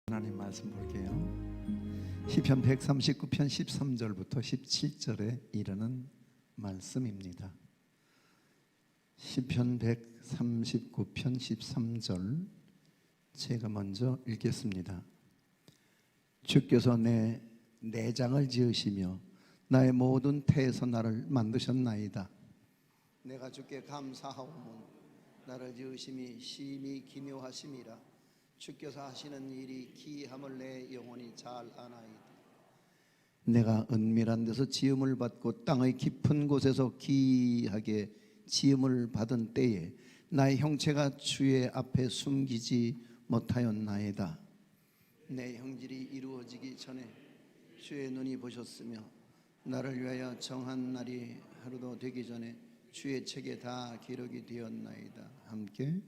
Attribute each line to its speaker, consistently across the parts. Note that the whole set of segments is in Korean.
Speaker 1: 하나님 말씀 볼게요. 시편 139편 13절부터 17절에 이르는 말씀입니다. 시편 139편 13절 제가 먼저 읽겠습니다. 주께서 내 내장을 지으시며 나의 모든 태에서 나를 만드셨나이다. 내가 주께 감사하오니 나를 지으심이 심히 기묘하심이라. 주께서 하시는 일이 기이함을 내 영혼이 잘 아나이다. 내가 은밀한 데서 지음을 받고 땅의 깊은 곳에서 기이하게 지음을 받은 때에 나의 형체가 주의 앞에 숨기지 못하였나이다. 내 형질이 이루어지기 전에 주의 눈이 보셨으며 나를 위하여 정한 날이 하루도 되기 전에 주의 책에 다 기록이 되었나이다. 함께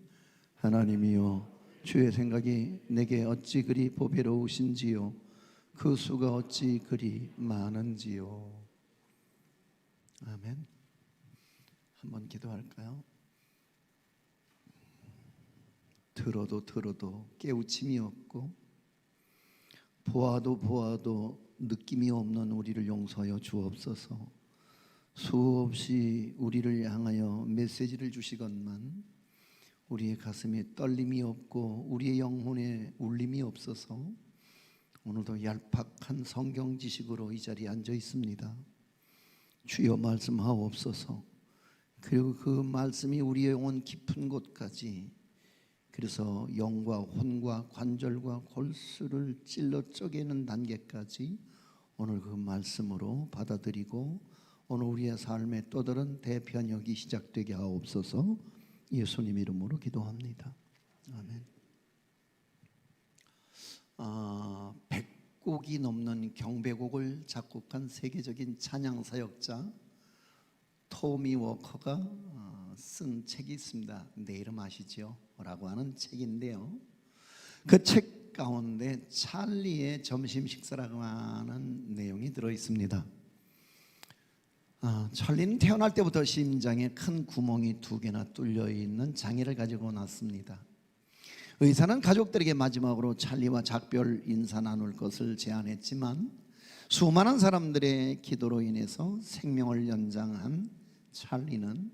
Speaker 1: 하나님이여, 주의 생각이 내게 어찌 그리 보배로우신지요, 그 수가 어찌 그리 많은지요. 아멘. 한번 기도할까요? 들어도 깨우침이 없고 보아도 느낌이 없는 우리를 용서하여 주옵소서. 수없이 우리를 향하여 메시지를 주시건만 우리의 가슴에 떨림이 없고 우리의 영혼에 울림이 없어서 오늘도 얄팍한 성경 지식으로 이 자리에 앉아 있습니다. 주여 말씀하옵소서. 그리고 그 말씀이 우리의 영혼 깊은 곳까지, 그래서 영과 혼과 관절과 골수를 찔러 쪼개는 단계까지 오늘 그 말씀으로 받아들이고 오늘 우리의 삶의 또 다른 대변혁이 시작되게 하옵소서. 예수님 이름으로 기도합니다. 아멘. 100곡이 넘는 경배곡을 작곡한 세계적인 찬양 사역자 토미 워커가 쓴 책이 있습니다. 내 이름 아시죠? 라고 하는 책인데요, 그 책 가운데 찰리의 점심 식사라고 하는 내용이 들어있습니다. 찰리는 태어날 때부터 심장에 큰 구멍이 2개나 뚫려 있는 장애를 가지고 났습니다. 의사는 가족들에게 마지막으로 찰리와 작별 인사 나눌 것을 제안했지만 수많은 사람들의 기도로 인해서 생명을 연장한 찰리는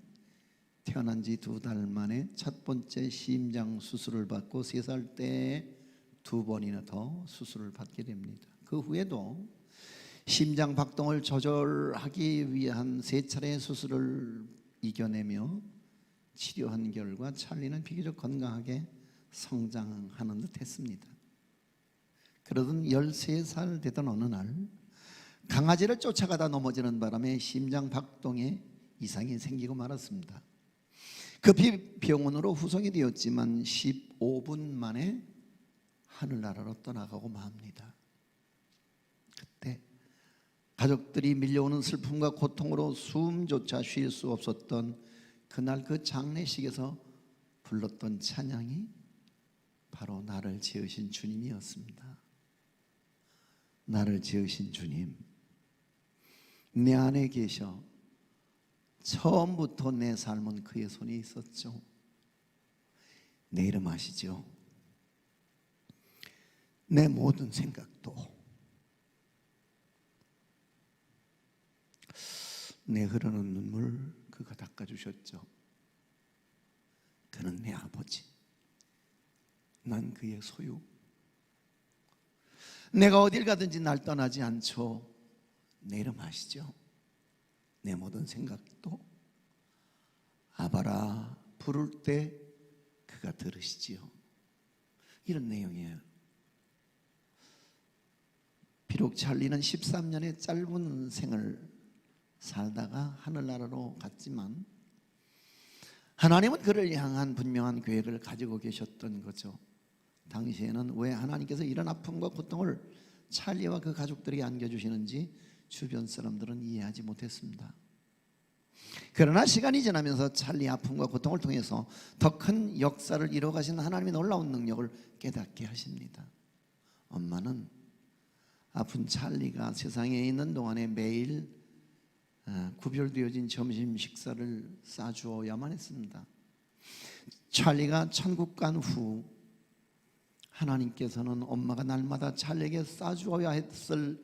Speaker 1: 태어난 지 2달 만에 첫 번째 심장 수술을 받고 3살 때에 2번이나 더 수술을 받게 됩니다. 그 후에도 심장 박동을 조절하기 위한 3차례의 수술을 이겨내며 치료한 결과 찰리는 비교적 건강하게 성장하는 듯 했습니다. 그러던 13살 되던 어느 날 강아지를 쫓아가다 넘어지는 바람에 심장 박동에 이상이 생기고 말았습니다. 급히 병원으로 후송이 되었지만 15분 만에 하늘나라로 떠나가고 맙니다. 그때 가족들이 밀려오는 슬픔과 고통으로 숨조차 쉴 수 없었던 그날 그 장례식에서 불렀던 찬양이 바로 나를 지으신 주님이었습니다. 나를 지으신 주님, 내 안에 계셔. 처음부터 내 삶은 그의 손에 있었죠. 내 이름 아시죠? 내 모든 생각도, 내 흐르는 눈물 그가 닦아주셨죠. 그는 내 아버지, 난 그의 소유. 내가 어딜 가든지 날 떠나지 않죠. 내 이름 아시죠? 내 모든 생각도 아바라 부를 때 그가 들으시지요. 이런 내용이에요. 비록 찰리는 13년의 짧은 생을 살다가 하늘나라로 갔지만 하나님은 그를 향한 분명한 계획을 가지고 계셨던 거죠. 당시에는 왜 하나님께서 이런 아픔과 고통을 찰리와 그 가족들에게 안겨주시는지 주변 사람들은 이해하지 못했습니다. 그러나 시간이 지나면서 찰리의 아픔과 고통을 통해서 더 큰 역사를 이뤄가신 하나님의 놀라운 능력을 깨닫게 하십니다. 엄마는 아픈 찰리가 세상에 있는 동안에 매일 구별되어진 점심 식사를 싸주어야만 했습니다. 찰리가 천국 간 후 하나님께서는 엄마가 날마다 자녀에게 싸주어야 했을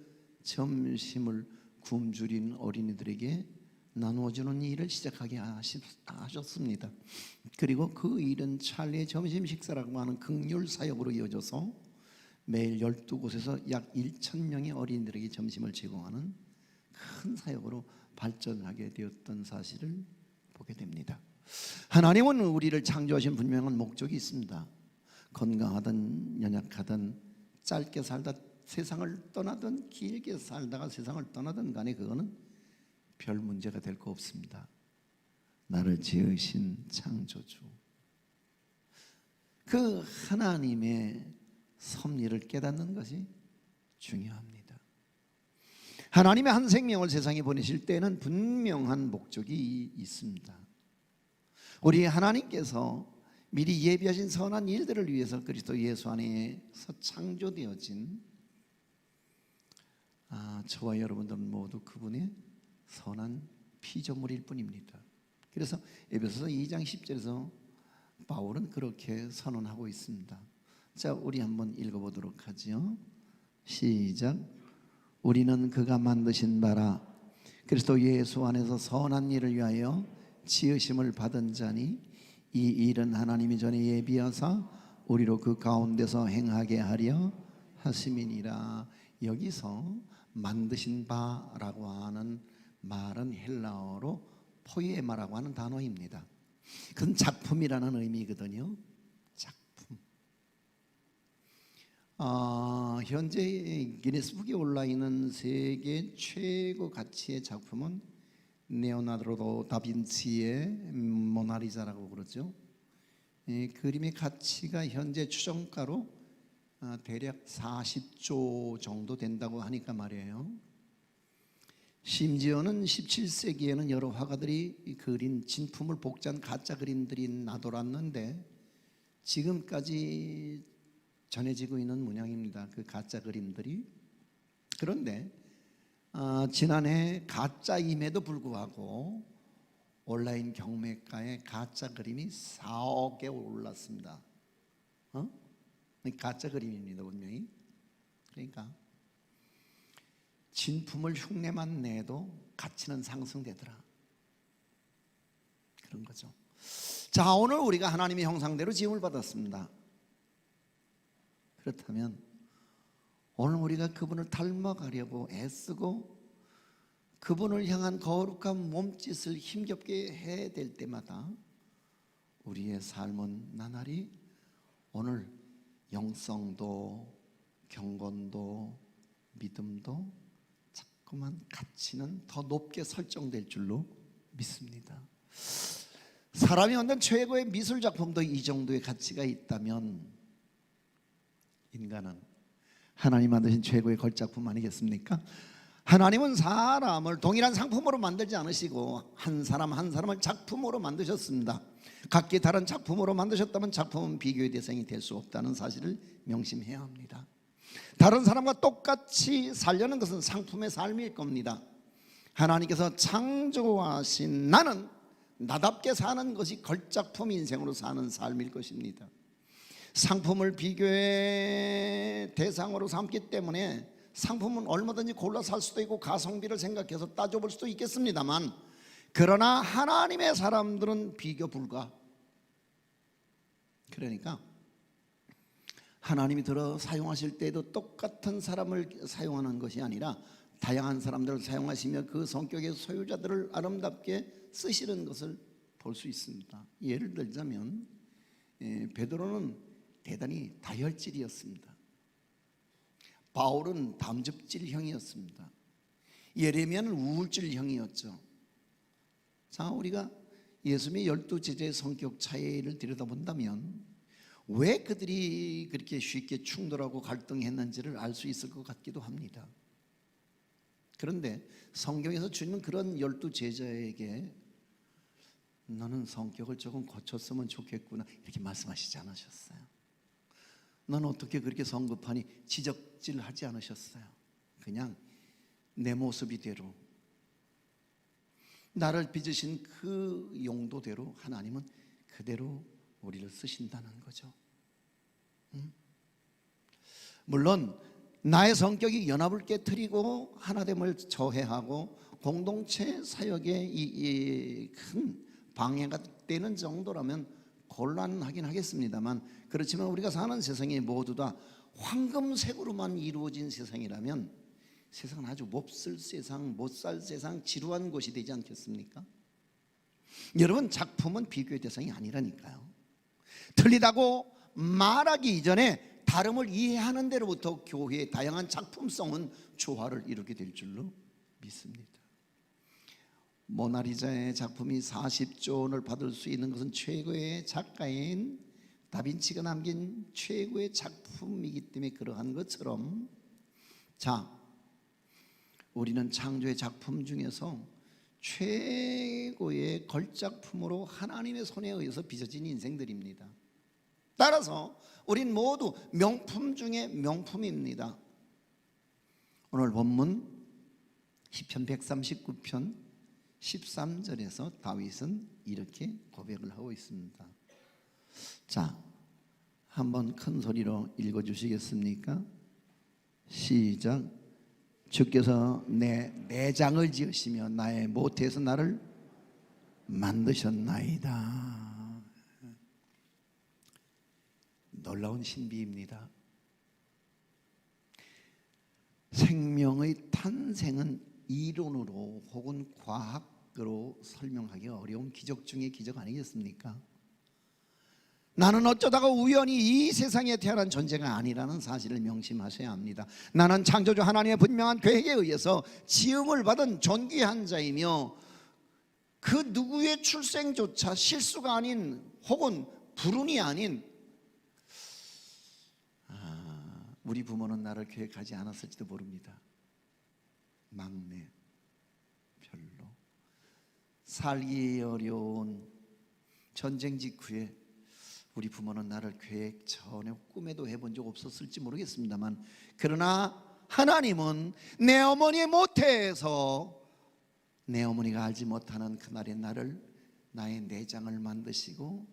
Speaker 1: 점심을 굶주린 어린이들에게 나누어주는 일을 시작하게 하셨습니다. 그리고 그 일은 찰리의 점심 식사라고 하는 긍휼 사역으로 이어져서 매일 12곳에서 약 1,000명의 어린이들에게 점심을 제공하는 큰 사역으로 발전하게 되었던 사실을 보게 됩니다. 하나님은 우리를 창조하신 분명한 목적이 있습니다. 건강하든 연약하든 짧게 살다 세상을 떠나든 길게 살다가 세상을 떠나든 간에 그거는 별 문제가 될 거 없습니다. 나를 지으신 창조주, 그 하나님의 섭리를 깨닫는 것이 중요합니다. 하나님의 한 생명을 세상에 보내실 때는 분명한 목적이 있습니다. 우리 하나님께서 미리 예비하신 선한 일들을 위해서 그리스도 예수 안에서 창조되어진 저와 여러분들은 모두 그분의 선한 피조물일 뿐입니다. 그래서 에베소서 2장 10절에서 바울은 그렇게 선언하고 있습니다. 자, 우리 한번 읽어보도록 하죠. 시작. 우리는 그가 만드신 바라 그리스도 예수 안에서 선한 일을 위하여 지으심을 받은 자니 이 일은 하나님이 전에 예비하사 우리로 그 가운데서 행하게 하려 하심이니라. 여기서 만드신 바라고 하는 말은 헬라어로 포이에마라고 하는 단어입니다. 그건 작품이라는 의미거든요. 작품. 현재 기네스북에 올라 있는 세계 최고 가치의 작품은 레오나르도 다빈치의 모나리자라고 그러죠. 그림의 가치가 현재 추정가로 대략 40조 정도 된다고 하니까 말이에요. 심지어는 17세기에는 여러 화가들이 그린 진품을 복제한 가짜 그림들이 나돌았는데 지금까지 전해지고 있는 문양입니다. 그 가짜 그림들이. 그런데 지난해 가짜임에도 불구하고 온라인 경매가에 가짜 그림이 4억에 올랐습니다. 가짜 그림입니다, 분명히. 그러니까 진품을 흉내만 내도 가치는 상승되더라, 그런 거죠. 자, 오늘 우리가 하나님의 형상대로 지음을 받았습니다. 그렇다면 오늘 우리가 그분을 닮아가려고 애쓰고 그분을 향한 거룩한 몸짓을 힘겹게 해야 될 때마다 우리의 삶은 나날이 오늘 영성도 경건도 믿음도 자꾸만 가치는 더 높게 설정될 줄로 믿습니다. 사람이 만든 최고의 미술 작품도 이 정도의 가치가 있다면 인간은 하나님 만드신 최고의 걸작품 아니겠습니까? 하나님은 사람을 동일한 상품으로 만들지 않으시고 한 사람 한 사람을 작품으로 만드셨습니다. 각기 다른 작품으로 만드셨다면 작품은 비교의 대상이 될 수 없다는 사실을 명심해야 합니다. 다른 사람과 똑같이 살려는 것은 상품의 삶일 겁니다. 하나님께서 창조하신 나는 나답게 사는 것이 걸작품 인생으로 사는 삶일 것입니다. 상품을 비교의 대상으로 삼기 때문에 상품은 얼마든지 골라 살 수도 있고 가성비를 생각해서 따져볼 수도 있겠습니다만, 그러나 하나님의 사람들은 비교 불가. 그러니까 하나님이 들어 사용하실 때도 똑같은 사람을 사용하는 것이 아니라 다양한 사람들을 사용하시며 그 성격의 소유자들을 아름답게 쓰시는 것을 볼 수 있습니다. 예를 들자면 베드로는 대단히 다혈질이었습니다. 바울은 담즙질형이었습니다. 예레미야는 우울질형이었죠. 자, 우리가 예수님의 12제자의 성격 차이를 들여다본다면 왜 그들이 그렇게 쉽게 충돌하고 갈등했는지를 알 수 있을 것 같기도 합니다. 그런데 성경에서 주님은 그런 12제자에게 너는 성격을 조금 고쳤으면 좋겠구나 이렇게 말씀하시지 않으셨어요. 넌 어떻게 그렇게 성급하니 지적질하지 않으셨어요. 그냥 내 모습이대로 나를 빚으신 그 용도대로 하나님은 그대로 우리를 쓰신다는 거죠. 물론 나의 성격이 연합을 깨트리고 하나됨을 저해하고 공동체 사역에 큰 방해가 되는 정도라면 곤란하긴 하겠습니다만, 그렇지만 우리가 사는 세상이 모두 다 황금색으로만 이루어진 세상이라면 세상은 아주 몹쓸 세상, 못살 세상, 지루한 곳이 되지 않겠습니까? 여러분, 작품은 비교의 대상이 아니라니까요. 틀리다고 말하기 이전에 다름을 이해하는 데로부터 교회의 다양한 작품성은 조화를 이루게 될 줄로 믿습니다. 모나리자의 작품이 40조 원을 받을 수 있는 것은 최고의 작가인 다빈치가 남긴 최고의 작품이기 때문에 그러한 것처럼, 자, 우리는 창조의 작품 중에서 최고의 걸작품으로 하나님의 손에 의해서 빚어진 인생들입니다. 따라서 우린 모두 명품 중에 명품입니다. 오늘 본문 시편 139편 13절에서 다윗은 이렇게 고백을 하고 있습니다. 자, 한번 큰 소리로 읽어주시겠습니까? 시작. 주께서 내 내장을 지으시며 나의 모태에서 나를 만드셨나이다. 놀라운 신비입니다. 생명의 탄생은 이론으로 혹은 과학으로 설명하기 어려운 기적 중의 기적 아니겠습니까? 나는 어쩌다가 우연히 이 세상에 태어난 존재가 아니라는 사실을 명심하셔야 합니다. 나는 창조주 하나님의 분명한 계획에 의해서 지음을 받은 존귀한 자이며 그 누구의 출생조차 실수가 아닌 혹은 불운이 아닌, 우리 부모는 나를 계획하지 않았을지도 모릅니다. 막내, 별로 살기 어려운 전쟁 직후에 우리 부모는 나를 계획 전에 꿈에도 해본 적 없었을지 모르겠습니다만, 그러나 하나님은 내 어머니의 모태에서 내 어머니가 알지 못하는 그날의 나를, 나의 내장을 만드시고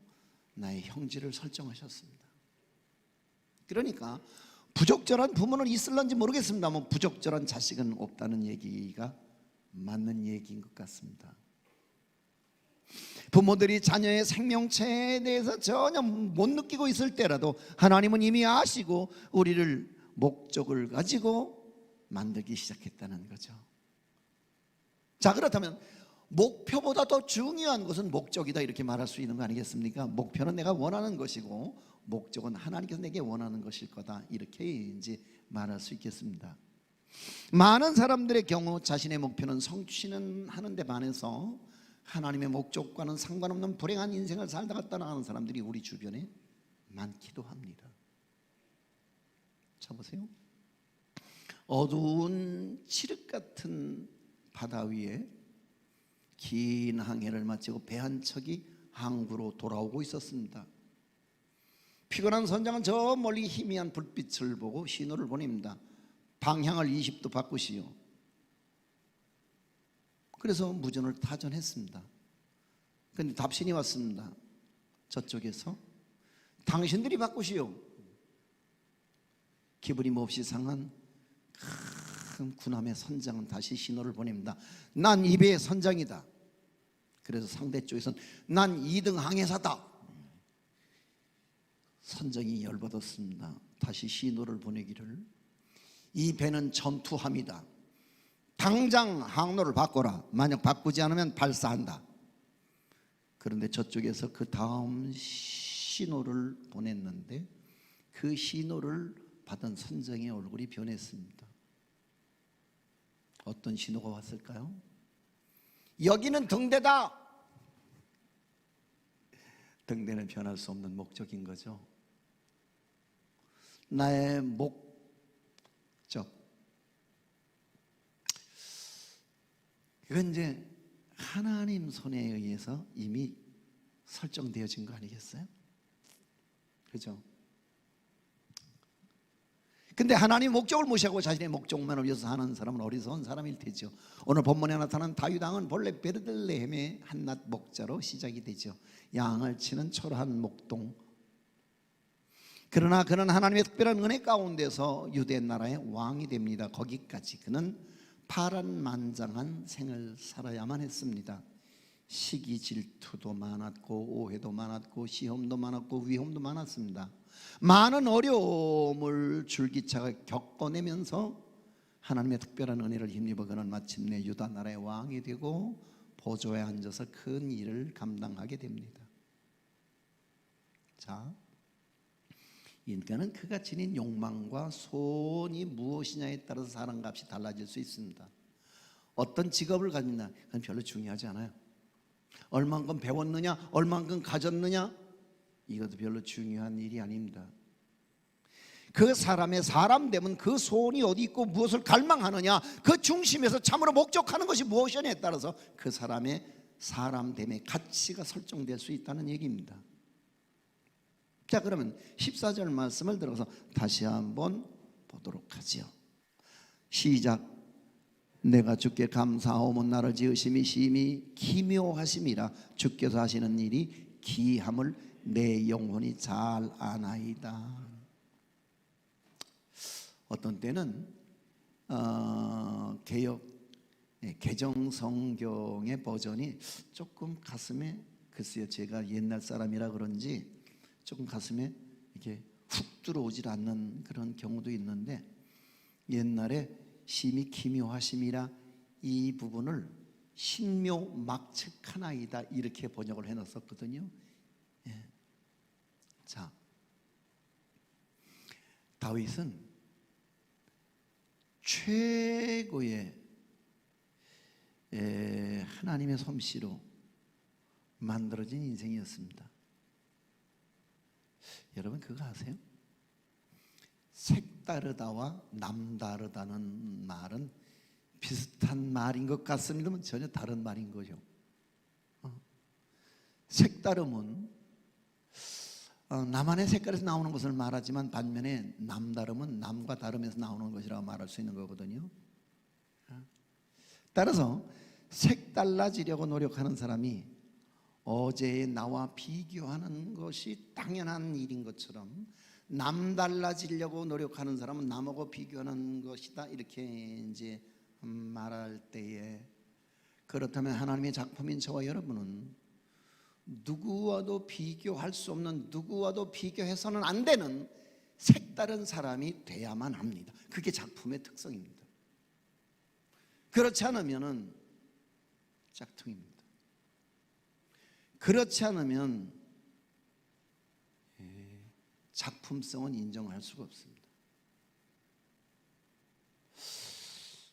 Speaker 1: 나의 형질을 설정하셨습니다. 그러니까 부적절한 부모는 있을런지 모르겠습니다만 부적절한 자식은 없다는 얘기가 맞는 얘기인 것 같습니다. 부모들이 자녀의 생명체에 대해서 전혀 못 느끼고 있을 때라도 하나님은 이미 아시고 우리를 목적을 가지고 만들기 시작했다는 거죠. 자, 그렇다면 목표보다 더 중요한 것은 목적이다, 이렇게 말할 수 있는 거 아니겠습니까? 목표는 내가 원하는 것이고 목적은 하나님께서 내게 원하는 것일 거다, 이렇게 이제 말할 수 있겠습니다. 많은 사람들의 경우 자신의 목표는 성취는 하는데 반해서 하나님의 목적과는 상관없는 불행한 인생을 살다가 떠나가는 사람들이 우리 주변에 많기도 합니다. 자, 보세요. 어두운 칠흑 같은 바다 위에 긴 항해를 마치고 배 한 척이 항구로 돌아오고 있었습니다. 피곤한 선장은 저 멀리 희미한 불빛을 보고 신호를 보냅니다. 방향을 20도 바꾸시오. 그래서 무전을 타전했습니다. 그런데 답신이 왔습니다. 저쪽에서 당신들이 바꾸시오. 기분이 몹시 상한 큰 군함의 선장은 다시 신호를 보냅니다. 난 이 배의 선장이다. 그래서 상대 쪽에서는 난 2등 항해사다. 선장이 열받았습니다. 다시 신호를 보내기를, 이 배는 전투함이다. 당장 항로를 바꿔라. 만약 바꾸지 않으면 발사한다. 그런데 저쪽에서 그 다음 신호를 보냈는데 그 신호를 받은 선장의 얼굴이 변했습니다. 어떤 신호가 왔을까요? 여기는 등대다. 등대는 변할 수 없는 목적인 거죠. 나의 목적, 이건 이제 하나님 손에 의해서 이미 설정되어진 거 아니겠어요? 그죠? 근데 하나님 목적을 무시하고 자신의 목적만을 위해서 하는 사람은 어리석은 사람일 테죠. 오늘 본문에 나타난 다윗 왕은 본래 베들레헴의 한낱 목자로 시작이 되죠. 양을 치는 초라한 목동. 그러나 그는 하나님의 특별한 은혜 가운데서 유대 나라의 왕이 됩니다. 거기까지 그는 파란만장한 생을 살아야만 했습니다. 시기 질투도 많았고 오해도 많았고 시험도 많았고 위험도 많았습니다. 많은 어려움을 줄기차게 겪어내면서 하나님의 특별한 은혜를 힘입어 그는 마침내 유다 나라의 왕이 되고 보좌에 앉아서 큰 일을 감당하게 됩니다. 자, 인간은 그가 지닌 욕망과 소원이 무엇이냐에 따라서 사람 값이 달라질 수 있습니다. 어떤 직업을 가진다, 그건 별로 중요하지 않아요. 얼만큼 배웠느냐, 얼만큼 가졌느냐, 이것도 별로 중요한 일이 아닙니다. 그 사람의 사람됨은 그 소원이 어디 있고 무엇을 갈망하느냐, 그 중심에서 참으로 목적하는 것이 무엇이냐에 따라서 그 사람의 사람됨의 가치가 설정될 수 있다는 얘기입니다. 자, 그러면 14절 말씀을 들어서 다시 한번 보도록 하지요. 시작. 내가 주께 감사하오며 나를 지으심이 심히 기묘하심이라. 주께서 하시는 일이 기함을 내 영혼이 잘 아나이다. 어떤 때는 개정 성경의 버전이 조금 가슴에, 글쎄요, 제가 옛날 사람이라 그런지 조금 가슴에 이렇게 훅 들어오질 않는 그런 경우도 있는데, 옛날에 심히 기묘하심이라 이 부분을 신묘막측하나이다 이렇게 번역을 해놨었거든요. 예. 자, 다윗은 최고의 하나님의 솜씨로 만들어진 인생이었습니다. 여러분 그거 아세요? 색다르다와 남다르다는 말은 비슷한 말인 것 같습니다만 전혀 다른 말인 거죠. 색다름은 나만의 색깔에서 나오는 것을 말하지만, 반면에 남다름은 남과 다름에서 나오는 것이라고 말할 수 있는 거거든요. 따라서 색달라지려고 노력하는 사람이 어제의 나와 비교하는 것이 당연한 일인 것처럼, 남달라지려고 노력하는 사람은 남하고 비교하는 것이다 이렇게 이제 말할 때에, 그렇다면 하나님의 작품인 저와 여러분은 누구와도 비교할 수 없는, 누구와도 비교해서는 안 되는 색다른 사람이 돼야만 합니다. 그게 작품의 특성입니다. 그렇지 않으면 짝퉁입니다. 그렇지 않으면 작품성은 인정할 수가 없습니다.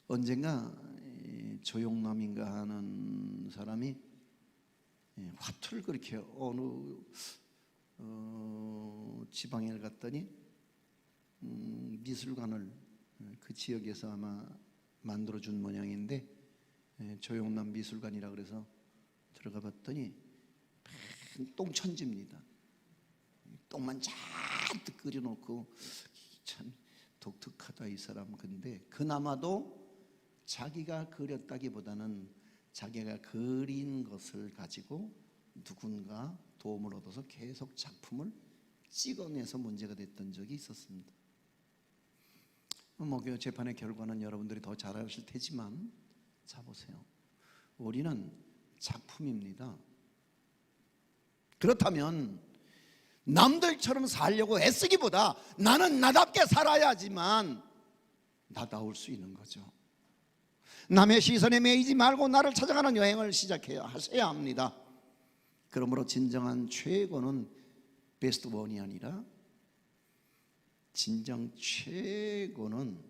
Speaker 1: 언젠가 조용남인가 하는 사람이 화투를 그렇게 어느 지방에 갔더니 미술관을 그 지역에서 아마 만들어준 모양인데, 조용남 미술관이라 그래서 들어가 봤더니 똥천지입니다. 똥만 잔뜩 끓여놓고, 참 독특하다 이 사람. 근데 그나마도 자기가 그렸다기보다는 자기가 그린 것을 가지고 누군가 도움을 얻어서 계속 작품을 찍어내서 문제가 됐던 적이 있었습니다. 그 재판의 결과는 여러분들이 더 잘 아실 테지만, 자 보세요. 우리는 작품입니다. 그렇다면 남들처럼 살려고 애쓰기보다 나는 나답게 살아야지만 나다울 수 있는 거죠. 남의 시선에 매이지 말고 나를 찾아가는 여행을 하셔야 합니다. 그러므로 진정한 최고는 베스트 원이 아니라 진정 최고는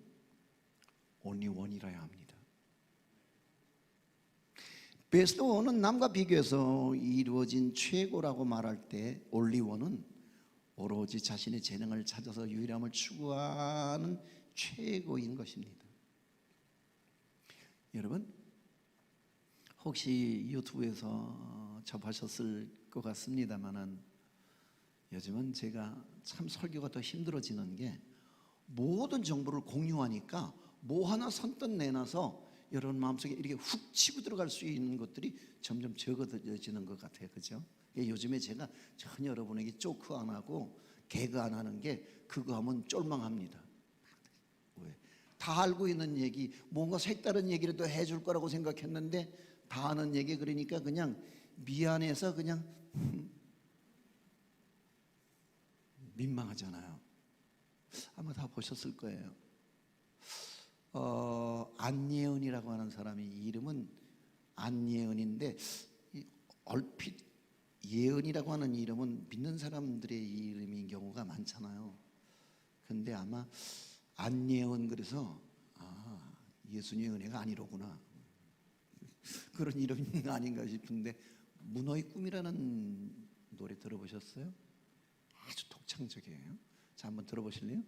Speaker 1: only one이라야 합니다. 베스트 원은 남과 비교해서 이루어진 최고라고 말할 때, only one은 오로지 자신의 재능을 찾아서 유일함을 추구하는 최고인 것입니다. 여러분 혹시 유튜브에서 접하셨을 것 같습니다만은, 요즘은 제가 참 설교가 더 힘들어지는 게, 모든 정보를 공유하니까 뭐 하나 선뜻 내놔서 여러분 마음속에 이렇게 훅 치고 들어갈 수 있는 것들이 점점 적어지는 것 같아요. 그죠? 요즘에 제가 전혀 여러분에게 쪼크 안 하고 개그 안 하는 게 그거 하면 쫄망합니다. 왜? 다 알고 있는 얘기, 뭔가 색다른 얘기라도 해줄 거라고 생각했는데 다 아는 얘기 그러니까 그냥 미안해서 그냥 민망하잖아요. 아마 다 보셨을 거예요. 안예은이라고 하는 사람이 이름은 안예은인데 얼핏 예은이라고 하는 이름은 믿는 사람들의 이름인 경우가 많잖아요. 근데 아마 안예은 그래서 예수님의 은혜가 아니로구나 그런 이름이 아닌가 싶은데 문어의 꿈이라는 노래 들어보셨어요? 아주 독창적이에요. 자, 한번 들어보실래요?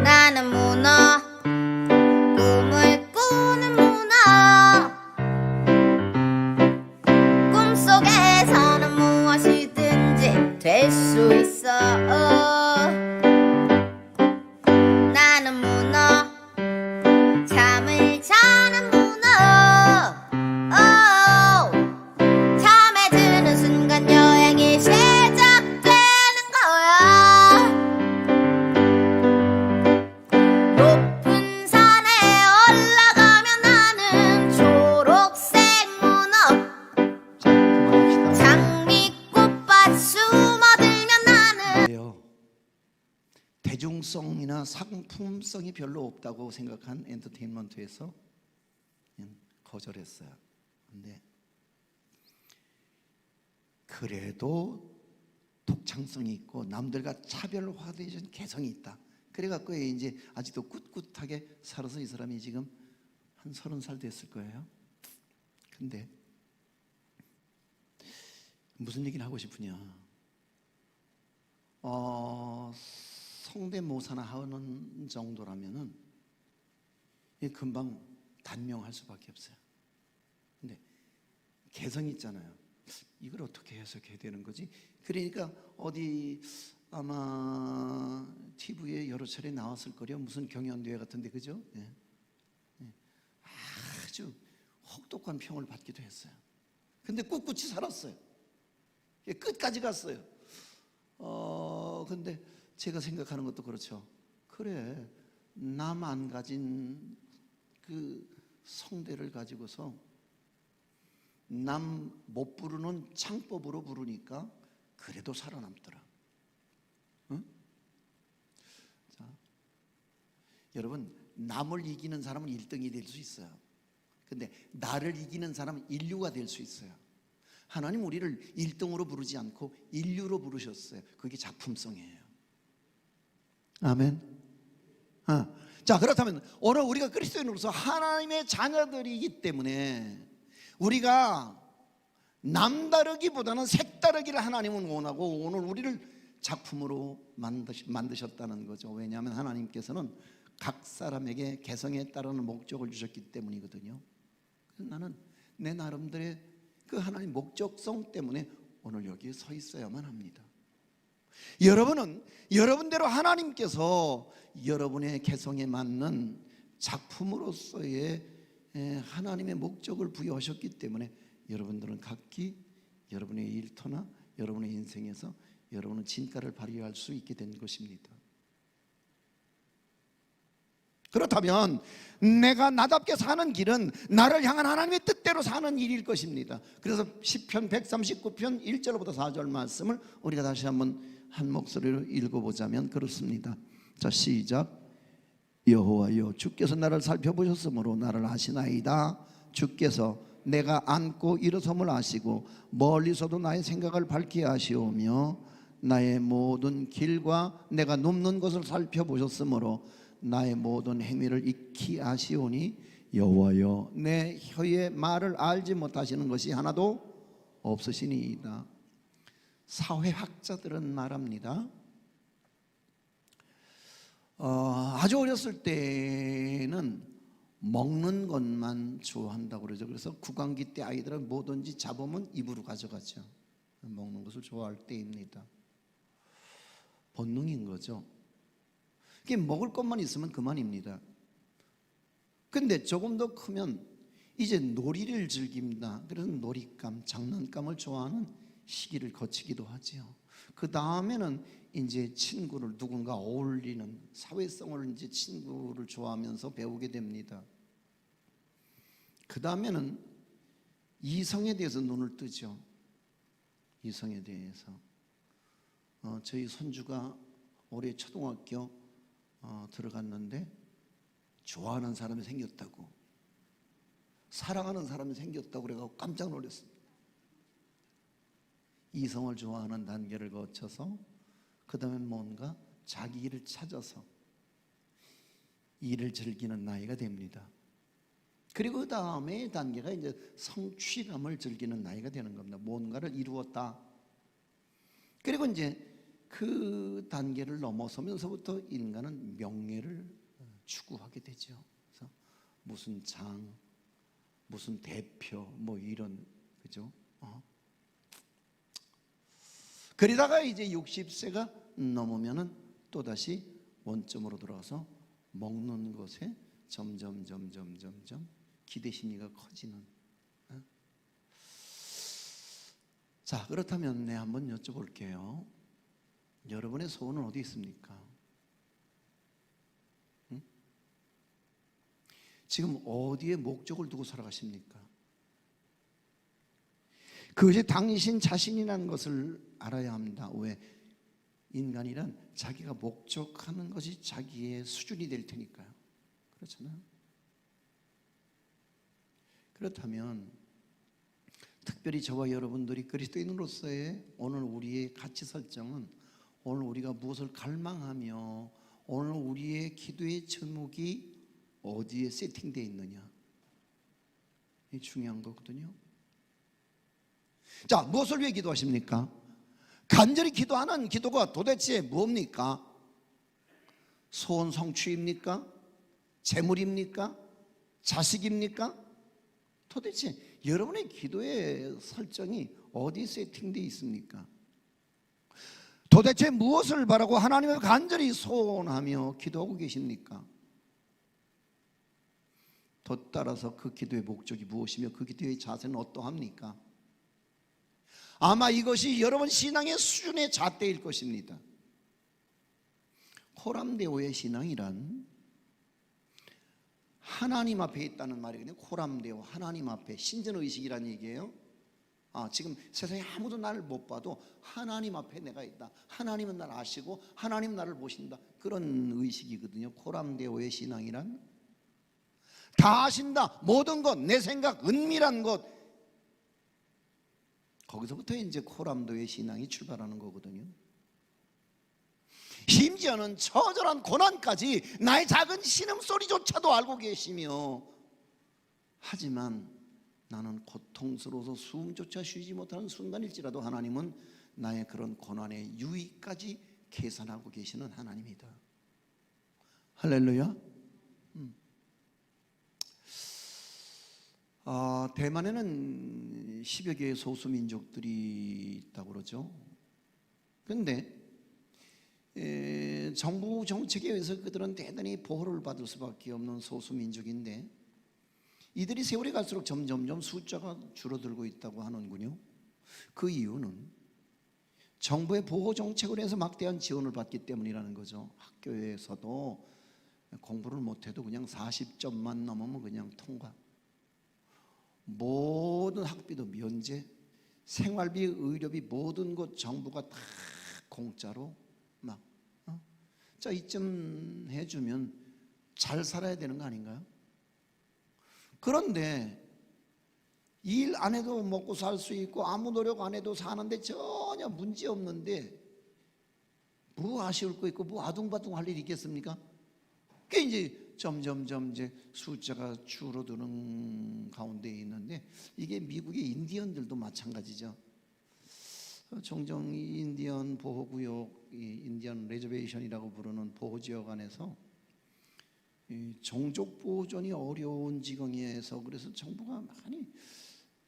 Speaker 2: 나는 문어 꿈을 꾸는 문어 꿈속에서는 무엇이든지 될 수 있어 나는 문어 잠을 자는 문어 잠에 드는 순간 여행이 시작되는 거야 높은 산에 올라가면 나는 초록색 문어
Speaker 1: 자, 그만합시다.
Speaker 2: 장미꽃밭 숨어들면 나는
Speaker 1: 왜요? 대중성이나 상품성이 별로 없다고 생각한 엔터테인먼트에서 거절했어요. 근데 그래도 독창성이 있고 남들과 차별화되는 개성이 있다. 그래갖고 이제 아직도 꿋꿋하게 살아서 이 사람이 지금 한 30살 됐을 거예요. 근데 무슨 얘기를 하고 싶으냐? 성대모사나 하는 정도라면은 금방 단명할 수밖에 없어요. 근데 개성이 있잖아요. 이걸 어떻게 해석해야 되는 거지? 그러니까 어디 아마 TV에 여러 차례 나왔을 거요. 무슨 경연대회 같은데 그죠? 네. 아주 혹독한 평을 받기도 했어요. 근데 꿋꿋이 살았어요. 끝까지 갔어요. 근데 제가 생각하는 것도 그렇죠. 그래, 남 안 가진 그 성대를 가지고서 남 못 부르는 창법으로 부르니까 그래도 살아남더라. 응? 자, 여러분, 남을 이기는 사람은 1등이 될 수 있어요. 근데 나를 이기는 사람은 인류가 될 수 있어요. 하나님 우리를 1등으로 부르지 않고 인류로 부르셨어요. 그게 작품성이에요. 아멘. 자, 그렇다면 오늘 우리가 그리스도인으로서 하나님의 자녀들이기 때문에 우리가 남다르기보다는 색다르기를 하나님은 원하고 오늘 우리를 작품으로 만드셨다는 거죠. 왜냐하면 하나님께서는 각 사람에게 개성에 따르는 목적을 주셨기 때문이거든요. 그래서 나는 내 나름대로의 그 하나님 목적성 때문에 오늘 여기에 서 있어야만 합니다. 여러분은 여러분대로 하나님께서 여러분의 개성에 맞는 작품으로서의 하나님의 목적을 부여하셨기 때문에 여러분들은 각기 여러분의 일터나 여러분의 인생에서 여러분은 진가를 발휘할 수 있게 된 것입니다. 그렇다면 내가 나답게 사는 길은 나를 향한 하나님의 뜻대로 사는 일일 것입니다. 그래서 시편 139편 1절부터 4절 말씀을 우리가 다시 한번 한 목소리로 읽어보자면 그렇습니다. 자, 시작. 여호와여, 주께서 나를 살펴보셨으므로 나를 아시나이다. 주께서 내가 앉고 일어섬을 아시고 멀리서도 나의 생각을 밝게 하시오며 나의 모든 길과 내가 눕는 것을 살펴보셨으므로 나의 모든 행위를 익히 아시오니 여호와여, 내 혀의 말을 알지 못하시는 것이 하나도 없으시니이다. 사회학자들은 말합니다. 아주 어렸을 때는 먹는 것만 좋아한다고 그러죠. 그래서 구강기 때 아이들은 뭐든지 잡으면 입으로 가져가죠. 먹는 것을 좋아할 때입니다. 본능인 거죠. 그게 먹을 것만 있으면 그만입니다. 근데 조금 더 크면 이제 놀이를 즐깁니다. 그래서 놀잇감, 장난감을 좋아하는 시기를 거치기도 하지요. 그 다음에는 이제 친구를 누군가 어울리는 사회성을 이제 친구를 좋아하면서 배우게 됩니다. 그 다음에는 이성에 대해서 눈을 뜨죠. 이성에 대해서. 저희 손주가 올해 초등학교 들어갔는데 좋아하는 사람이 생겼다고, 사랑하는 사람이 생겼다고 그래가지고 깜짝 놀랐습니다. 이성을 좋아하는 단계를 거쳐서 그 다음에 뭔가 자기 일을 찾아서 일을 즐기는 나이가 됩니다. 그리고 그 다음에 단계가 이제 성취감을 즐기는 나이가 되는 겁니다. 뭔가를 이루었다. 그리고 이제 그 단계를 넘어서면서부터 인간은 명예를 추구하게 되죠. 그래서 무슨 장, 무슨 대표, 뭐 이런, 그죠? 그러다가 이제 60세가 넘으면은 또다시 원점으로 돌아가서 먹는 것에 점점 기대 심리가 커지는. 자, 그렇다면 네, 한번 여쭤볼게요. 여러분의 소원은 어디 있습니까? 지금 어디에 목적을 두고 살아가십니까? 그것이 당신 자신이라는 것을 알아야 합니다. 왜? 인간이란 자기가 목적하는 것이 자기의 수준이 될 테니까요. 그렇잖아요. 그렇다면 특별히 저와 여러분들이 그리스도인으로서의 오늘 우리의 가치 설정은, 오늘 우리가 무엇을 갈망하며 오늘 우리의 기도의 제목이 어디에 세팅되어 있느냐, 이 중요한 거거든요. 자, 무엇을 위해 기도하십니까? 간절히 기도하는 기도가 도대체 뭡니까? 소원 성취입니까? 재물입니까? 자식입니까? 도대체 여러분의 기도의 설정이 어디 세팅되어 있습니까? 도대체 무엇을 바라고 하나님을 간절히 소원하며 기도하고 계십니까? 더 따라서 그 기도의 목적이 무엇이며 그 기도의 자세는 어떠합니까? 아마 이것이 여러분 신앙의 수준의 잣대일 것입니다. 코람데오의 신앙이란 하나님 앞에 있다는 말이거든요. 코람데오, 하나님 앞에, 신전의식이라는 얘기예요. 지금 세상에 아무도 나를 못 봐도 하나님 앞에 내가 있다, 하나님은 나를 아시고 하나님 나를 보신다, 그런 의식이거든요. 코람데오의 신앙이란 다 아신다, 모든 것, 내 생각, 은밀한 것, 거기서부터 이제 코람데오의 신앙이 출발하는 거거든요. 심지어는 처절한 고난까지 나의 작은 신음소리조차도 알고 계시며, 하지만 나는 고통스러워서 숨조차 쉬지 못하는 순간일지라도 하나님은 나의 그런 고난의 유익까지 계산하고 계시는 하나님이다. 할렐루야. 대만에는 10여 개의 소수민족들이 있다고 그러죠. 그런데 정부 정책에 의해서 그들은 대단히 보호를 받을 수밖에 없는 소수민족인데, 이들이 세월이 갈수록 점점 숫자가 줄어들고 있다고 하는군요. 그 이유는 정부의 보호 정책으로 해서 막대한 지원을 받기 때문이라는 거죠. 학교에서도 공부를 못해도 그냥 40점만 넘으면 그냥 통과, 모든 학비도 면제, 생활비, 의료비, 모든 것 정부가 다 공짜로 막 자, 이쯤 해주면 잘 살아야 되는 거 아닌가요? 그런데 일 안 해도 먹고 살 수 있고 아무 노력 안 해도 사는데 전혀 문제 없는데 뭐 아쉬울 거 있고 뭐 아둥바둥 할 일이 있겠습니까? 그게 이제 점점 이제 숫자가 줄어드는 가운데 있는데, 이게 미국의 인디언들도 마찬가지죠. 종종 인디언 보호구역, 인디언 레저베이션이라고 부르는 보호지역 안에서 종족 보존이 어려운 지경에서, 그래서 정부가 많이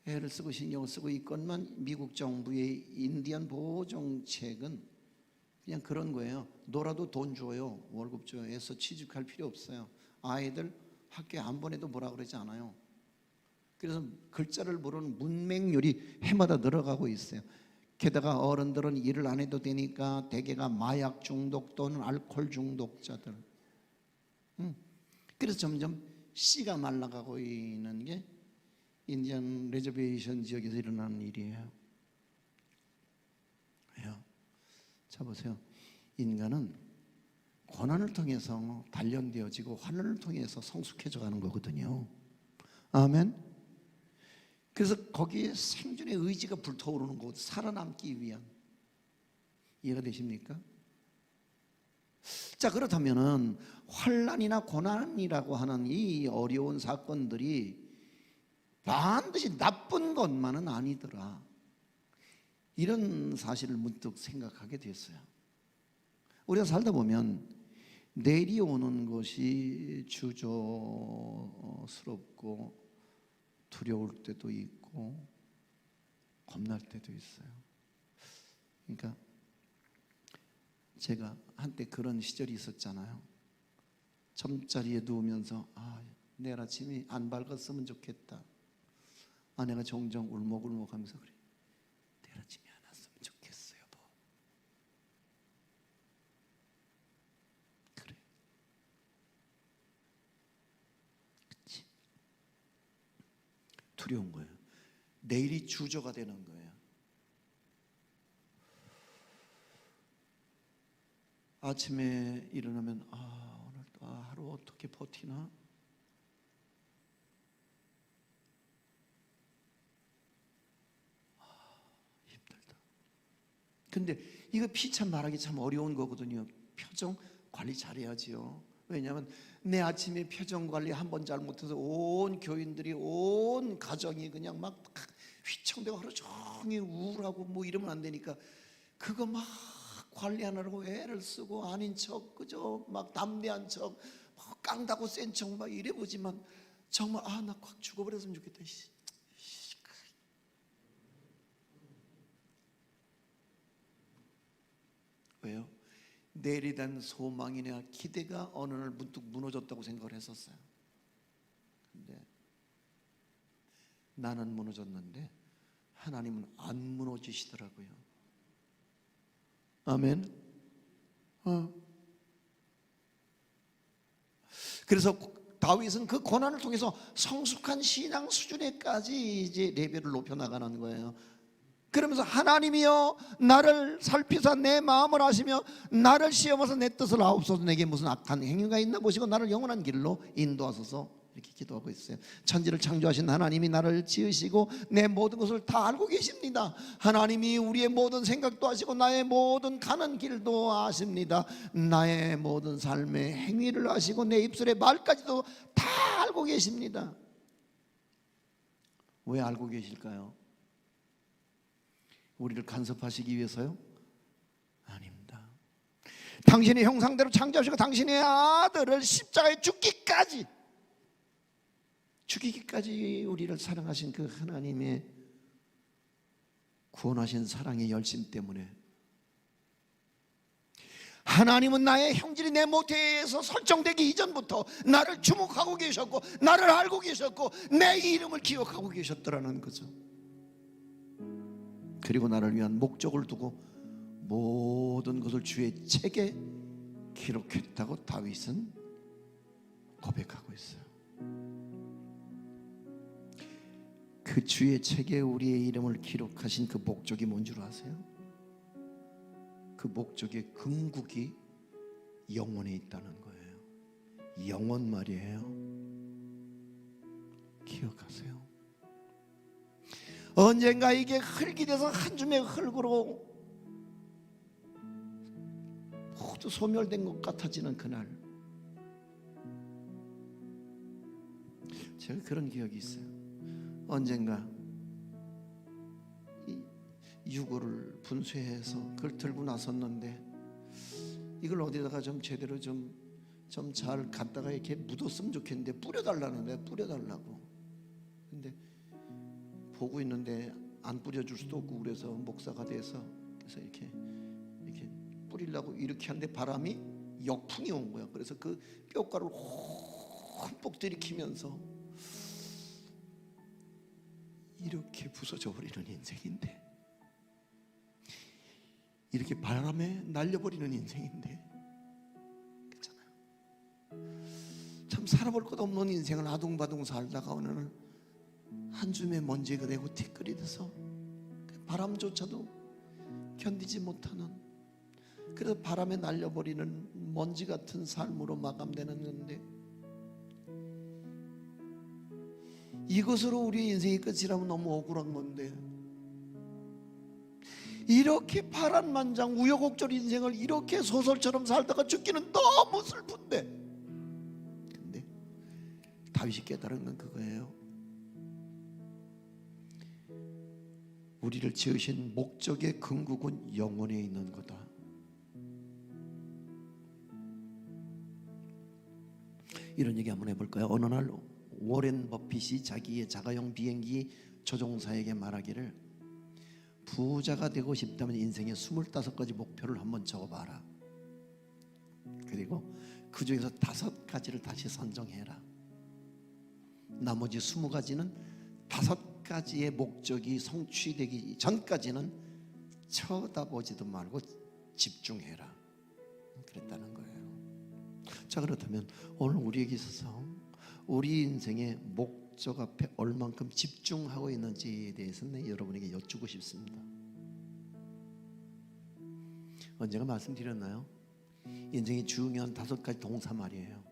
Speaker 1: 애를 쓰고 신경을 쓰고 있건만 미국 정부의 인디언 보호 정책은 그냥 그런 거예요. 놀아도 돈 줘요. 월급 줘요. 애써 취직할 필요 없어요. 아이들 학교에 안 보내도 뭐라 그러지 않아요. 그래서 글자를 모르는 문맹률이 해마다 늘어가고 있어요. 게다가 어른들은 일을 안 해도 되니까 대개가 마약 중독 또는 알코올 중독자들. 그래서 점점 씨가 말라가고 있는 게 인디언 레저베이션 지역에서 일어나는 일이에요. 왜요? 자 보세요. 인간은 고난을 통해서 단련되어지고 환난을 통해서 성숙해져 가는 거거든요. 아멘. 그래서 거기에 생존의 의지가 불타오르는 것, 살아남기 위한. 이해가 되십니까? 자, 그렇다면은 환난이나 고난이라고 하는 이 어려운 사건들이 반드시 나쁜 것만은 아니더라, 이런 사실을 문득 생각하게 됐어요. 우리가 살다 보면 내일이 오는 것이 주저스럽고 두려울 때도 있고 겁날 때도 있어요. 그러니까 제가 한때 그런 시절이 있었잖아요. 잠자리에 누우면서 내일 아침이 안 밝았으면 좋겠다. 아내가 종종 울먹울먹하면서 그래, 내일 아침이 안 왔으면 좋겠어 여보. 그래, 그치? 두려운 거예요. 내일이 주저가 되는 거예요. 아침에 일어나면 오늘 또 하루 어떻게 버티나? 힘들다. 근데 이거 피참 말하기 참 어려운 거거든요. 표정 관리 잘해야지요. 왜냐하면 내 아침에 표정 관리 한 번 잘못해서 온 교인들이, 온 가정이 그냥 막 휘청대고 하루 종일 우울하고 뭐 이러면 안 되니까 그거 막 관리하느라고 애를 쓰고 아닌 척, 그저 막 담대한 척, 막 깡다고 센 척 막 이래 보지만 정말 나 확 죽어버렸으면 좋겠다. 왜요? 내일에 대한 소망이나 기대가 어느 날 문득 무너졌다고 생각을 했었어요. 근데 나는 무너졌는데 하나님은 안 무너지시더라고요. 아멘. 그래서 다윗은 그 고난을 통해서 성숙한 신앙 수준에까지 이제 레벨을 높여 나가는 거예요. 그러면서 하나님이여 나를 살피사 내 마음을 아시며 나를 시험하사 내 뜻을 아옵소서. 내게 무슨 악한 행위가 있나 보시고 나를 영원한 길로 인도하소서. 이렇게 기도하고 있어요. 천지를 창조하신 하나님이 나를 지으시고 내 모든 것을 다 알고 계십니다. 하나님이 우리의 모든 생각도 아시고 나의 모든 가는 길도 아십니다. 나의 모든 삶의 행위를 아시고 내 입술의 말까지도 다 알고 계십니다. 왜 알고 계실까요? 우리를 간섭하시기 위해서요? 아닙니다. 당신의 형상대로 창조하시고 당신의 아들을 십자가에 죽기까지 우리를 사랑하신 그 하나님의 구원하신 사랑의 열심 때문에 하나님은 나의 형질이 내 모태에서 설정되기 이전부터 나를 주목하고 계셨고 나를 알고 계셨고 내 이름을 기억하고 계셨더라는 거죠. 그리고 나를 위한 목적을 두고 모든 것을 주의 책에 기록했다고 다윗은 고백하고 있어요. 그 주의 책에 우리의 이름을 기록하신 그 목적이 뭔 줄 아세요? 그 목적의 궁극이 영원에 있다는 거예요. 영원 말이에요. 기억하세요. 언젠가 이게 흙이 돼서 한 줌의 흙으로 모두 소멸된 것 같아지는 그날, 제가 그런 기억이 있어요. 언젠가 이 유골을 분쇄해서 그걸 들고 나섰는데 이걸 어디다가 좀 제대로 좀 잘 갖다가 이렇게 묻었으면 좋겠는데 뿌려달라는데 뿌려달라고. 근데 보고 있는데 안 뿌려줄 수도 없고 그래서 목사가 돼서 그래서 이렇게 뿌리려고 이렇게 하는데 바람이 역풍이 온 거야. 그래서 그 뼈가루를 흠뻑 들이키면서 이렇게 부서져 버리는 인생인데, 이렇게 바람에 날려버리는 인생인데, 그렇잖아요. 참 살아볼 것 없는 인생을 아둥바둥 살다가 어느 날 한 줌의 먼지가 되고 티끌이 돼서 바람조차도 견디지 못하는, 그래서 바람에 날려버리는 먼지 같은 삶으로 마감되는 건데, 이것으로 우리의 인생이 끝이라면 너무 억울한 건데, 이렇게 파란만장 우여곡절 인생을 이렇게 소설처럼 살다가 죽기는 너무 슬픈데, 근데 다윗이 깨달은 건 그거예요. 우리를 지으신 목적의 근국은 영혼에 있는 거다. 이런 얘기 한번 해볼까요? 어느 날 워렌 버핏이 자기의 자가용 비행기 조종사에게 말하기를, 부자가 되고 싶다면 인생의 25가지 목표를 한번 적어봐라. 그리고 그 중에서 5가지를 다시 선정해라. 나머지 20가지는 5가지의 목적이 성취되기 전까지는 쳐다보지도 말고 집중해라. 그랬다는 거예요. 자, 그렇다면 오늘 우리에게 있어서 우리 인생의 목적 앞에 얼만큼 집중하고 있는지에 대해서는 여러분에게 여쭈고 싶습니다. 언제가 말씀드렸나요? 인생의 중요한 5가지 동사 말이에요.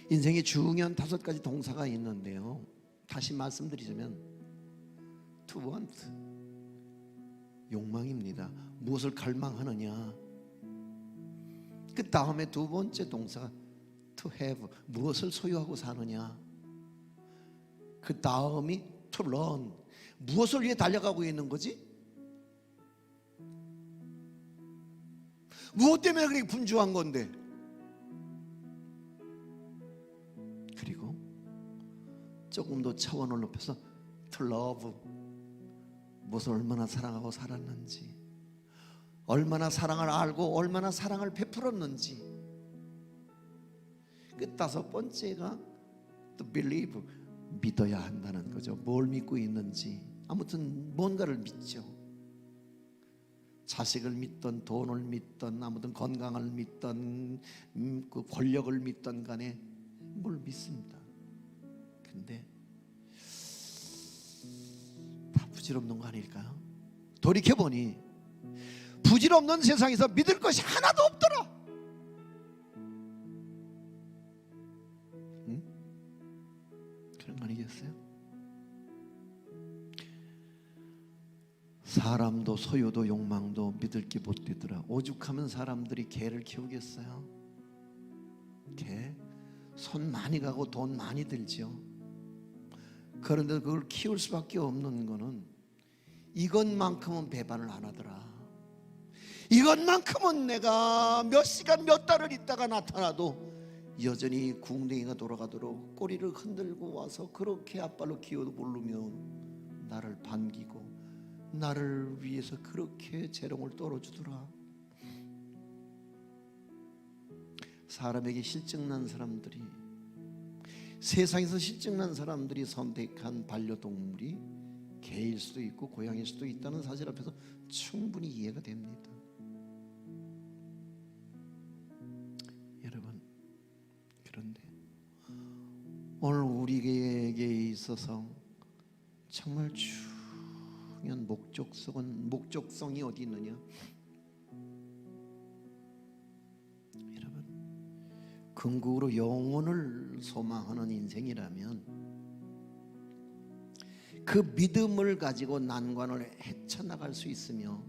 Speaker 1: 인생의 중요한 5가지 동사가 있는데요, 다시 말씀드리자면 to want, 욕망입니다. 무엇을 갈망하느냐. 그 다음에 두 번째 동사가 to have, 무엇을 소유하고 사느냐. 그 다음이 to run, 무엇을 위해 달려가고 있는 거지? 무엇 때문에 그렇게 분주한 건데? 그리고 조금 더 차원을 높여서 to love, 무엇을 얼마나 사랑하고 살았는지, 얼마나 사랑을 알고 얼마나 사랑을 베풀었는지. 그 5번째가 to believe, 믿어야 한다는 거죠. 뭘 믿고 있는지. 아무튼 뭔가를 믿죠. 자식을 믿던, 돈을 믿던, 아무튼 건강을 믿던, 그 권력을 믿던 간에 뭘 믿습니다. 근데 다 부질없는 거 아닐까요? 돌이켜보니 부질없는 세상에서 믿을 것이 하나도 없더라. 응? 그런 거 아니겠어요? 사람도 소유도 욕망도 믿을 게 못 되더라. 오죽하면 사람들이 개를 키우겠어요? 개 손 많이 가고 돈 많이 들죠. 그런데 그걸 키울 수밖에 없는 거는 이것만큼은 배반을 안 하더라. 이것만큼은 내가 몇 시간 몇 달을 있다가 나타나도 여전히 궁뎅이가 돌아가도록 꼬리를 흔들고 와서 그렇게 앞발로 기어도 모르면 나를 반기고 나를 위해서 그렇게 재롱을 떨어주더라. 사람에게 실증난 사람들이, 세상에서 실증난 사람들이 선택한 반려동물이 개일 수도 있고 고양이일 수도 있다는 사실 앞에서 충분히 이해가 됩니다. 여러분, 그런데 오늘 우리에게 있어서 정말 중요한 목적성이 어디 있느냐? 여러분, 궁극으로 영혼을 소망하는 인생이라면 그 믿음을 가지고 난관을 헤쳐나갈 수 있으며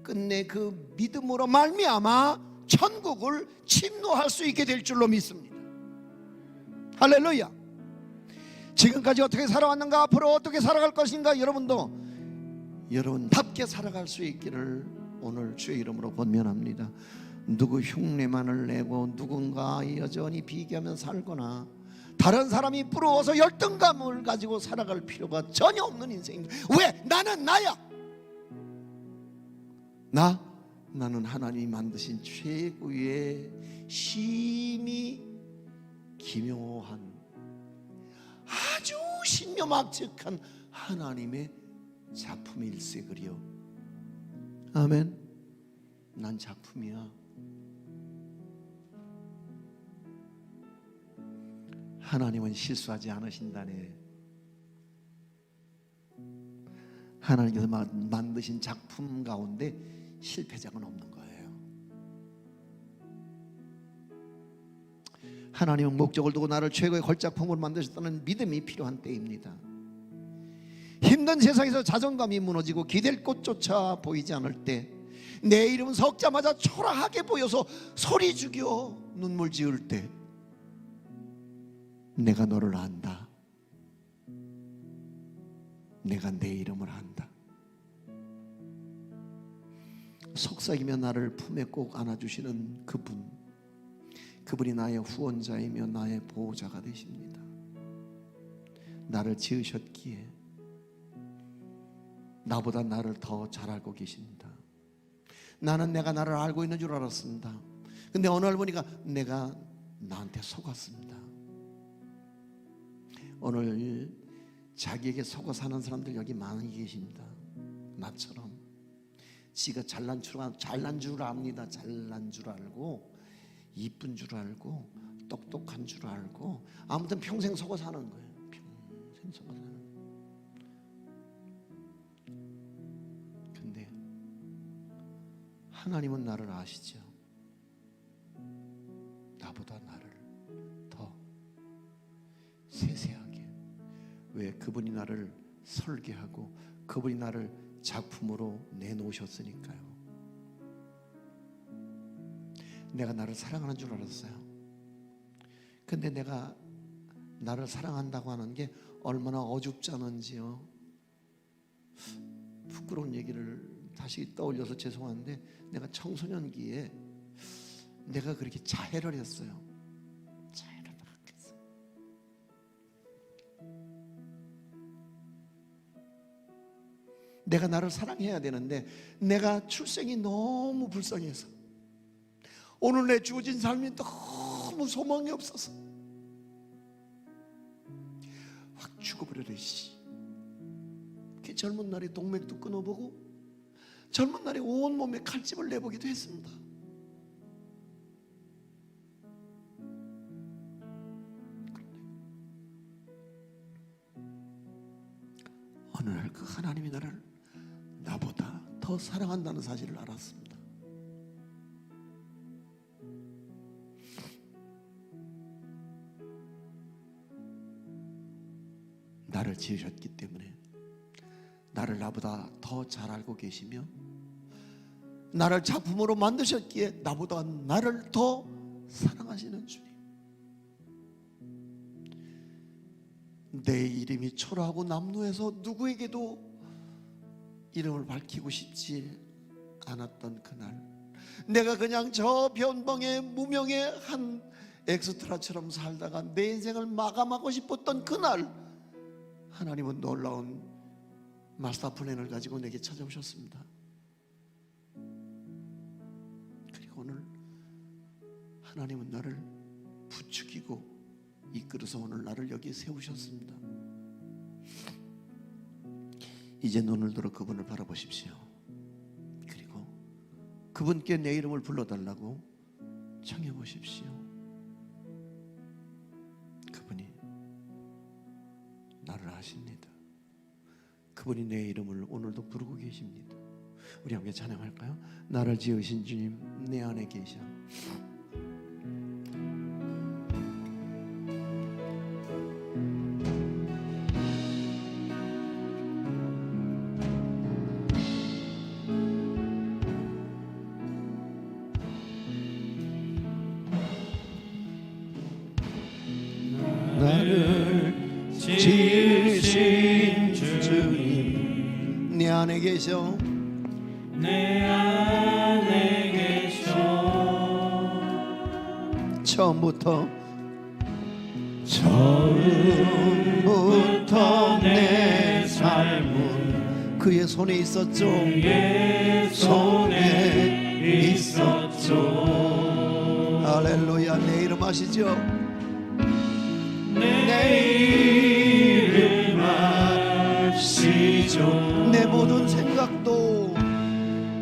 Speaker 1: 끝내 그 믿음으로 말미암아 천국을 침노할 수 있게 될 줄로 믿습니다. 할렐루야. 지금까지 어떻게 살아왔는가, 앞으로 어떻게 살아갈 것인가, 여러분도 여러분답게 살아갈 수 있기를 오늘 주의 이름으로 권면합니다. 누구 흉내만을 내고 누군가 여전히 비교하며 살거나 다른 사람이 부러워서 열등감을 가지고 살아갈 필요가 전혀 없는 인생입니다. 왜? 나는 나야. 나 나는 하나님이 만드신 최고의 심히 기묘한 아주 신묘막측한 하나님의 작품일세 그리요. 아멘. 난 작품이야. 하나님은 실수하지 않으신다네. 하나님께서 만드신 작품 가운데 실패작은 없는 거예요. 하나님은 목적을 두고 나를 최고의 걸작품으로 만드셨다는 믿음이 필요한 때입니다. 힘든 세상에서 자존감이 무너지고 기댈 곳조차 보이지 않을 때, 내 이름은 섞자마자 초라하게 보여서 소리 죽여 눈물 지을 때, 내가 너를 안다. 내가 내 이름을 안다. 속삭이며 나를 품에 꼭 안아주시는 그분이 나의 후원자이며 나의 보호자가 되십니다. 나를 지으셨기에 나보다 나를 더 잘 알고 계십니다. 나는 내가 나를 알고 있는 줄 알았습니다. 근데 어느 날 보니까 내가 나한테 속았습니다. 오늘 자기에게 속아 사는 사람들 여기 많이 계십니다. 나처럼 지가 잘난 줄 압니다. 잘난 줄 알고, 이쁜 줄 알고, 똑똑한 줄 알고, 아무튼 평생 속아 사는 거예요. 평생 속아 사는 거예요. 근데 하나님은 나를 아시죠? 나보다 나를 더 세세하게. 왜? 그분이 나를 설계하고 그분이 나를 작품으로 내놓으셨으니까요. 내가 나를 사랑하는 줄 알았어요. 근데 내가 나를 사랑한다고 하는 게 얼마나 어줍지 않은지요. 부끄러운 얘기를 다시 떠올려서 죄송한데, 내가 청소년기에 내가 그렇게 자해를 했어요. 자해를 막 했어요. 내가 나를 사랑해야 되는데 내가 출생이 너무 불쌍해서, 오늘 내 주어진 삶이 너무 소망이 없어서 확 죽어버려라 씨. 그 젊은 날에 동맥도 끊어보고 젊은 날에 온몸에 칼집을 내보기도 했습니다. 어느 날 그 하나님이 나보다 더 사랑한다는 사실을 알았습니다. 나를 지으셨기 때문에, 나를 나보다 더 잘 알고 계시며, 나를 작품으로 만드셨기에 나보다 나를 더 사랑하시는 주님. 내 이름이 초라하고 남루해서 누구에게도 이름을 밝히고 싶지 않았던 그날, 내가 그냥 저 변방의 무명의 한 엑스트라처럼 살다가 내 인생을 마감하고 싶었던 그날, 하나님은 놀라운 마스터 플랜을 가지고 내게 찾아오셨습니다. 그리고 오늘 하나님은 나를 부추기고 이끌어서 오늘 나를 여기 세우셨습니다. 이제 눈을 들어 그분을 바라보십시오. 그리고 그분께 내 이름을 불러달라고 청해 보십시오. 그분이 나를 아십니다. 그분이 내 이름을 오늘도 부르고 계십니다. 우리 함께 찬양할까요? 나를 지으신 주님 내 안에 계셔. 나를 지으신 주님 내 안에 계셔.
Speaker 3: 내 안에 계셔.
Speaker 1: 처음부터 내 삶은 그의 손에 있었죠.
Speaker 3: 그의 손에 있었죠.
Speaker 1: 할렐루야. 내 이름 아시죠?
Speaker 3: 내 이름 아시죠.
Speaker 1: 내 모든 생각도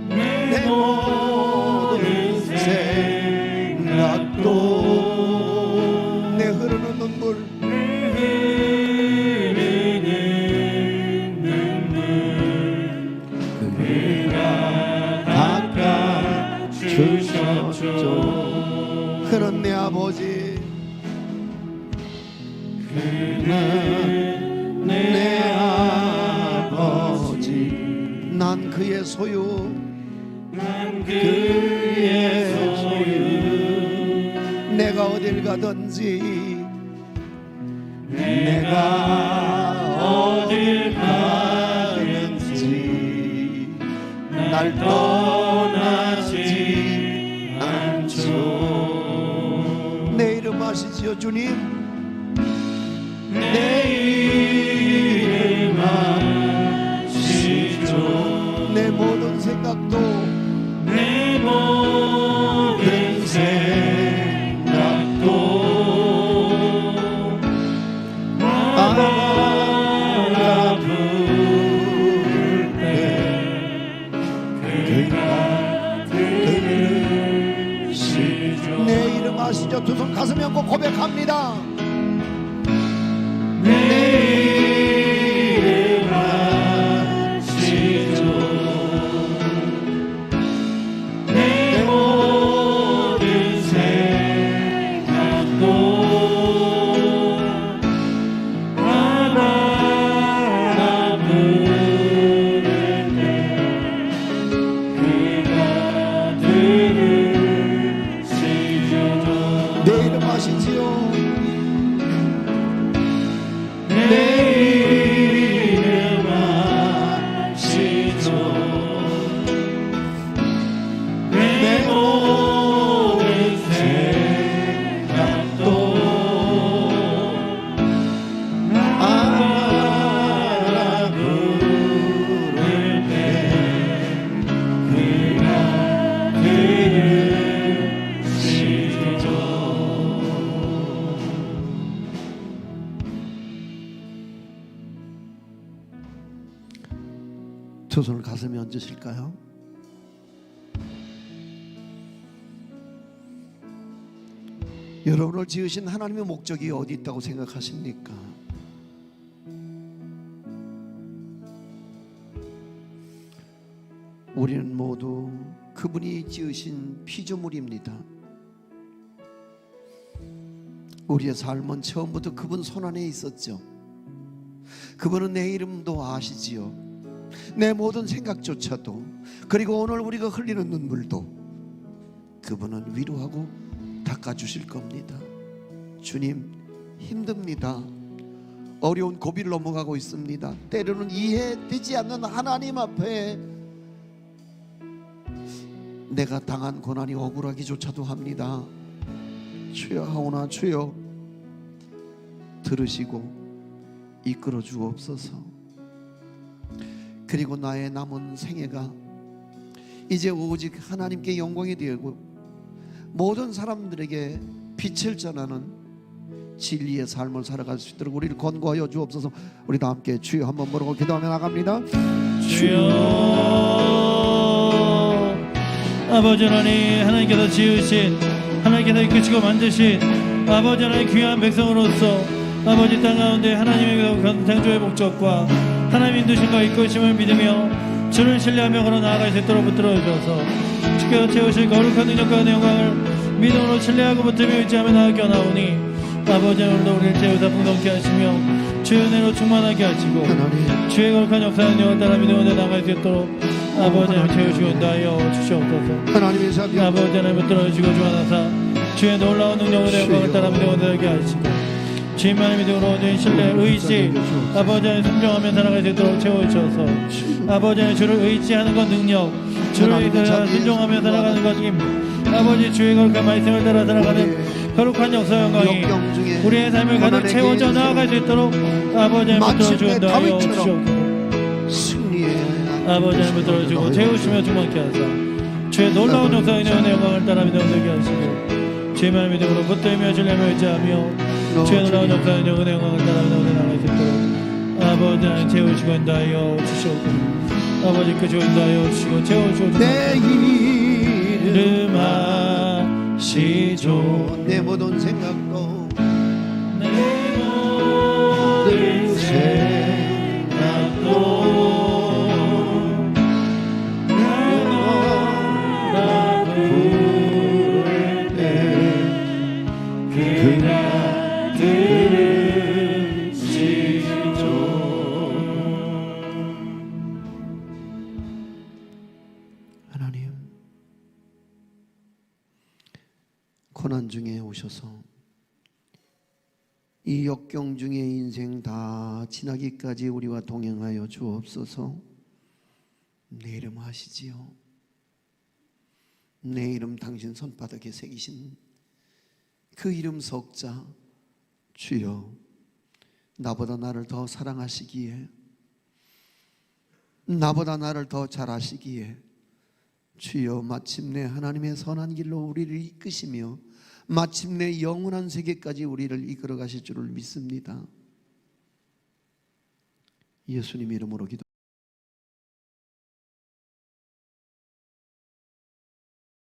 Speaker 3: 내 모든 생각도
Speaker 1: 내 흐르는 눈물
Speaker 3: 그가 닦아주셨죠.
Speaker 1: 그런 내 아버지
Speaker 3: 그는
Speaker 1: 내 아버지 난 그의 소유
Speaker 3: 난 그의 소유.
Speaker 1: 내가 어딜 가든지 내가 어딜 가든지 날 떠나지 않죠. 내 이름 아시지요 주님?
Speaker 3: 내 이름 아시죠.
Speaker 1: 내 모든 생각도
Speaker 3: 내 모든 생각도 아버가 부를 때 그가 들으시죠.
Speaker 1: 내 이름 아시죠? 두 손 가슴에 얹고 고백합니다.
Speaker 3: 내 이름 아시죠. 내 모든 생각도 아버가 부를 때 그가 들으시죠.
Speaker 1: 내 이름 아시지요?
Speaker 3: 내 이름 아시죠. 내 모든 생각도 아버가 부를 때 그가 들으시죠.
Speaker 1: 두 손을 가슴에 얹으실까요? 여러분을 지으신 하나님의 목적이 어디 있다고 생각하십니까? 우리는 모두 그분이 지으신 피조물입니다. 우리의 삶은 처음부터 그분 손안에 있었죠. 그분은 내 이름도 아시지요. 내 모든 생각조차도, 그리고 오늘 우리가 흘리는 눈물도 그분은 위로하고 닦아주실 겁니다. 주님, 힘듭니다. 어려운 고비를 넘어가고 있습니다. 때로는 이해되지 않는 하나님 앞에 내가 당한 고난이 억울하기조차도 합니다. 주여 하오나 주여 들으시고 이끌어 주옵소서. 그리고 나의 남은 생애가 이제 오직 하나님께 영광이 되고 모든 사람들에게 빛을 전하는 진리의 삶을 살아갈 수 있도록 우리를 권고하여 주옵소서. 우리 다 함께 주여 한번 부르고 기도하며 나갑니다.
Speaker 3: 주여. 아버지 하나님, 하나님께서 지으신, 하나님께서 이끄시고 만드신 아버지 하나님 귀한 백성으로서 아버지 땅 가운데 하나님의 창조의 목적과 하나님 인도신과 이끄심을 믿으며 주를 신뢰하며 걸어 나아갈 수 있도록 붙들어 주셔서 주께서 채우실 거룩한 능력과 영광을 믿음으로 신뢰하고 붙들며 의지하며 나아가나오니 아버지 오늘도 우리를 채우사 풍성케 하시며 주의 은혜로 충만하게 하시고
Speaker 1: 하나님,
Speaker 3: 주의 거룩한 역사의 능력을 따라 믿음으로 나아갈 수 있도록 아버지 하나님 채우시고 인도하여 주시옵소서.
Speaker 1: 하나님의 자비,
Speaker 3: 아버지 하나님 붙들어 주시고 주하나사 주의 놀라운 능력을 영광을 따라 믿음으로 나아가게 하시고 주님만의 믿음으로 온전히 신뢰 의지 아버지 하나님 순종하며 살아갈 수 있도록 채워주셔서 아버지 하나님 주를 의지하는 것 능력, 주를 따라 순종하며 살아가는 것 힘, 아버지 주의 거룩한 말씀을 따라 살아가는 거룩한 역사 영광이 우리의 삶을 가득 채워져 나아갈 수 있도록 아버지 하나님 붙들어 주시고 인도하여 주시옵소서. 아버지 하나님 붙들어 주시고 채우시며 충만케 하사 주의 놀라운 역사의 은혜 영광을 따라 믿어되게 하시고 주의만 믿음으로 붙들며 주님을 의지하며 주의 놀라운 역사의 은혜 영광을 따라 믿어되게 나갈 수 있도록 아버지 하나님 채우시고 인도하여 주시옵고 아버지 그 인도하여 주시고 채워주시고
Speaker 1: 내 이름
Speaker 3: 이름하시죠.
Speaker 1: 내 모든 생각도
Speaker 3: 내 모든 생각도 나라 부를 때 그가 들으시죠.
Speaker 1: 하나님, 고난 중에 오셔서 이 역경 중에 인생 다 지나기까지 우리와 동행하여 주옵소서. 내 이름 하시지요. 내 이름 당신 손바닥에 새기신 그 이름 석자 주여, 나보다 나를 더 사랑하시기에, 나보다 나를 더 잘 아시기에 주여 마침내 하나님의 선한 길로 우리를 이끄시며 마침내 영원한 세계까지 우리를 이끌어 가실 줄을 믿습니다. 예수님 이름으로 기도